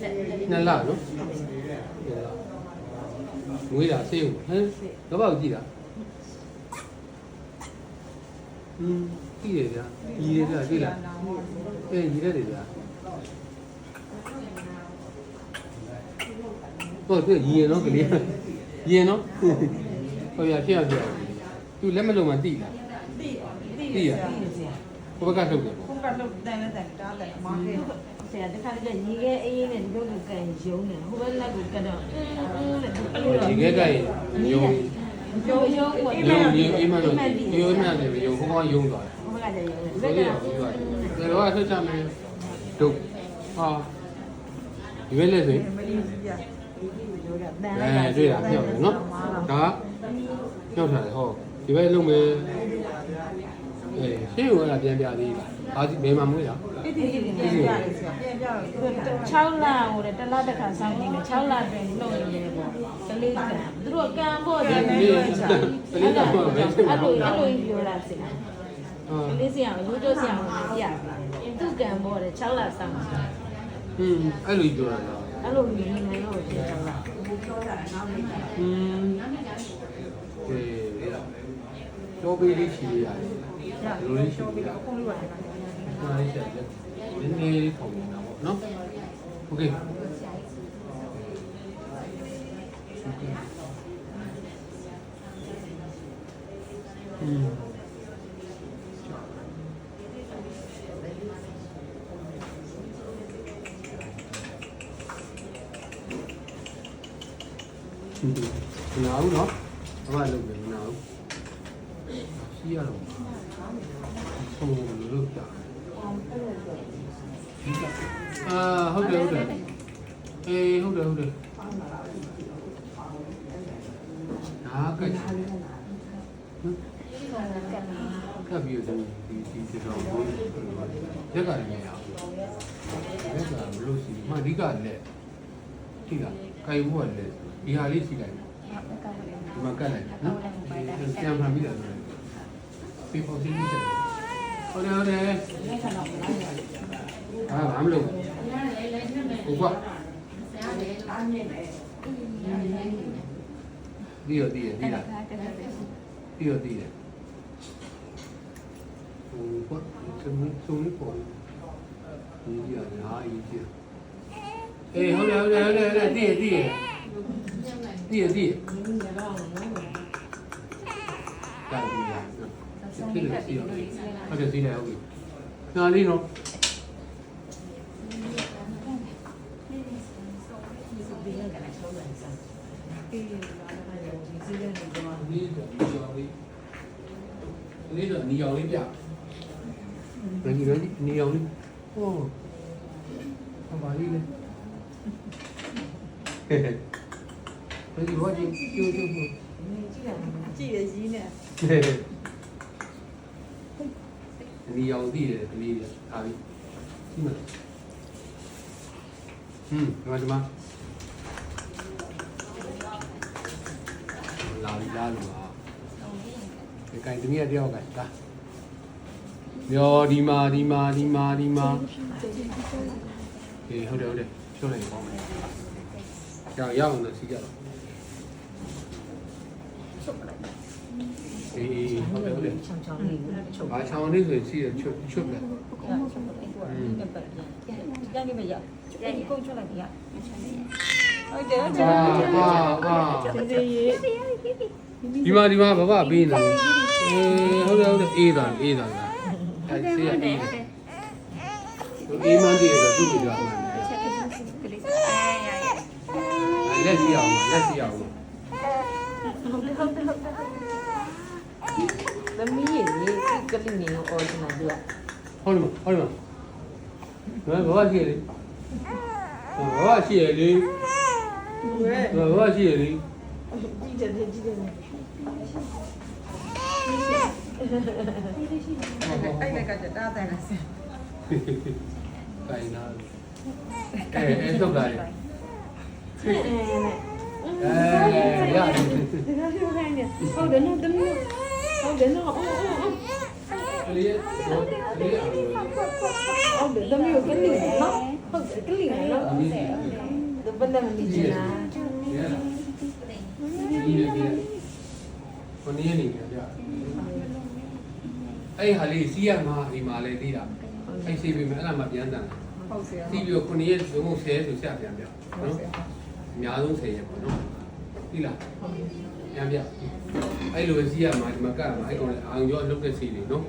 နှစ်လနော်ငွေးတာဆေးဦးဟမ်တော့ပေါ့ကြည့်တာကြည့်ရဗျာညီရဗျာကြည့်လားညီရတယ်ဗျာဟုတ်ပြီညီရနော်ကလေးညီရနော်ဟုတ်ရဖြစ်ရဖြစ်သူလက်မလုံးမှတိလားတိရဘုဘကထုတ်တယ်ဘုဘကထုတ်တယ်လည်းတားတယ်မောင်းတယ်ဆရာတခါတည်းညီခဲအေးနဲ့ဒီလိုကန်ရုံးတယ်ဟိုဘက်လက်ကိုကတော့ညီခဲကရင်ယုံအိမ်မတော့ယုံမှန်တယ်ယုံခေါင်းယုံသွားတယ်ဘုဘကလည်းရုံးတယ်ဘယ်တော့ဆက်ချမယ်ဒုတ်ဟာဒီဘက်လက်ဆိုရင်တွေ့တာမြောက်တယ်နော်ဒါမြောက်ထားတယ်ဟောဒီဘက်လုံးမယ်ရှင်းရောပြန်ပြသေးလားအာဒီဘယ်မှာမွေးလားပြန်ပြတယ်ဆရာပြန်ပြ6လဟိုတလတစ်ခါစောင်းနေတယ်6လတွင်လှုပ်နေတယ်ပေါ့ကလေးကသူတို့ကံဖို့တယ်ကလေးကပေါ့ဘယ်လိုပြောတာဆရာကလေးဆရာရိုးကျိုးဆရာကိုပြတယ်သူကံဖို့တယ်6လစောင်းအဲ့လိုပြောတာလားအဲ့လိုမြင်နေလို့ပြောတာလားကျော်ပေးလေးရှိရတယ်လိုလေးရှိရတယ်ပုံလေးပါတယ်ဟာလေးရှိတယ်နည်းနည်းပုံနေတာပေါ့နော်โอเคနားဦးနော်ဘာမှလုပ်နေနားဦးရှိရတော့ဆုံးလို့ပြဟုတ်တယ်အေးဟုတ်တယ်နားကပြီးတော့ဒီတော့ရက်ကလည်းမရဘူးရက်ကမလို့ရှိမှအဓိကလက်ထိတာကိုင်ဖို့ကလက်ဒီဟာလေးရှိလိုက်ဒီမှာကတ်လိုက်နော်ပြန်ဖန်ပြီးတာဆိုပေပေါ်စီးပြီးတယ်ဟုတ်တယ်ဘာမလုပ်ဘူးကွာဒီရဒီလားဒီရဟိုကွာဆုံးနေပေါ်ဒီရဟာအကြီးကြီးအေးဟုတ်တယ်ဒီကပြီးရဖြစ်လို့စီရောဟုတ်တယ်စီးတယ်ဟုတ်ပြီနားလေးနော်လေးတော့နီအောင်လေးပြနီအောင်လေးဟောဘာလေးလဲဘယ်ဒီဘောကြီးကျိုးကြည့်ရရင်းနဲ့နီအောင်သိတယ်ကလေးဒါပြီဒီမှာဒီမှာလာလို့ပါဒီကင်တမီးတယောက်ကဒါရောဒီမှာဟေးဟုတ်တယ်ဖြုတ်လိုက်ပေါင်းမယ်ကြောက်ရအောင်လို့စီးကြတော့အေးဟုတ်တယ်ချောင်းလေးချုပ်ဘာချောင်းလေးဆိုရင်စီးရချွတ်တယ်ပြန်နေမရပြန်ကိုချုပ်လိုက်ရဟုတ်တယ်ဒီမှာဘာပေးနေလဲဟုတ်တယ်အေးတာအဲစီးရအေးမှန်းတည်းဆိုသူ့ကိုကြောက်မှန်းလက်စီအောင်သမီးရဲ့ကလေးနေအော်ချင်တယ်သူကဟုတ်တယ်ဘာရှိရလေကြည့်တယ်ကြည့်တယ်အဲ့လက်ကတားတယ်လားဆရာကိုင်နာအဲ့တော့လာရတယ်ဟုတ်တယ်နော်တမီးဟုတ်တယ်နော်ကလေးဟုတ်တယ်တမီးကိုကလေးနော်ဟုတ်တယ်ကလေးနော် ဘယ်နဲ့မသိချင်လား ဒီလေဒီခொနည်းနေကြပြအဲ့ဟာလေးစီးရမှာဒီမှာလေသိတာအဲ့စီးပြီးမှအဲ့ဒါမှပြန်တန်ဟုတ်ဆရာစီးပြီးခொနည်းရုံး10ဆိုဆက်ပြန်ပြနော်အများဆုံး10ရက်ပေါ့နော်သိလားပြန်ပြအဲ့လိုစီးရမှာဒီမှာကတ်မှာအဲ့ကောင်လေအောင်ကျော်လုတ်တဲ့စီးလေးနော်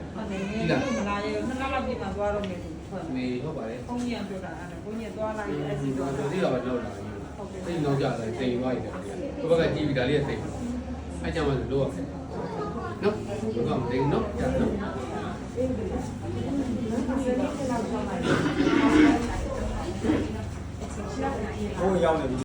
သိလား မလာရေနှစ်လလောက်ပြင်မှာသွားတော့မယ်ဟုတ် မေဟုတ်ပါတယ် ဘုန်းကြီးကပြောတာအဲ့ဒါဘုန်းကြီးသွားလိုက်အဲ့ဒီ ဒီ တော့ တော့ဒီတော့လောက်လာပြီစိတ်နောက်ကြတယ်စိတ်သွားရတယ်ဘုဘကကြည့်ပြီးဒါလေးစိတ်အဲ့ကြောင့်မလို့နော်ဘုကမသိဘူးနော်ကြာနော် ဟိုရောက်နေပြီ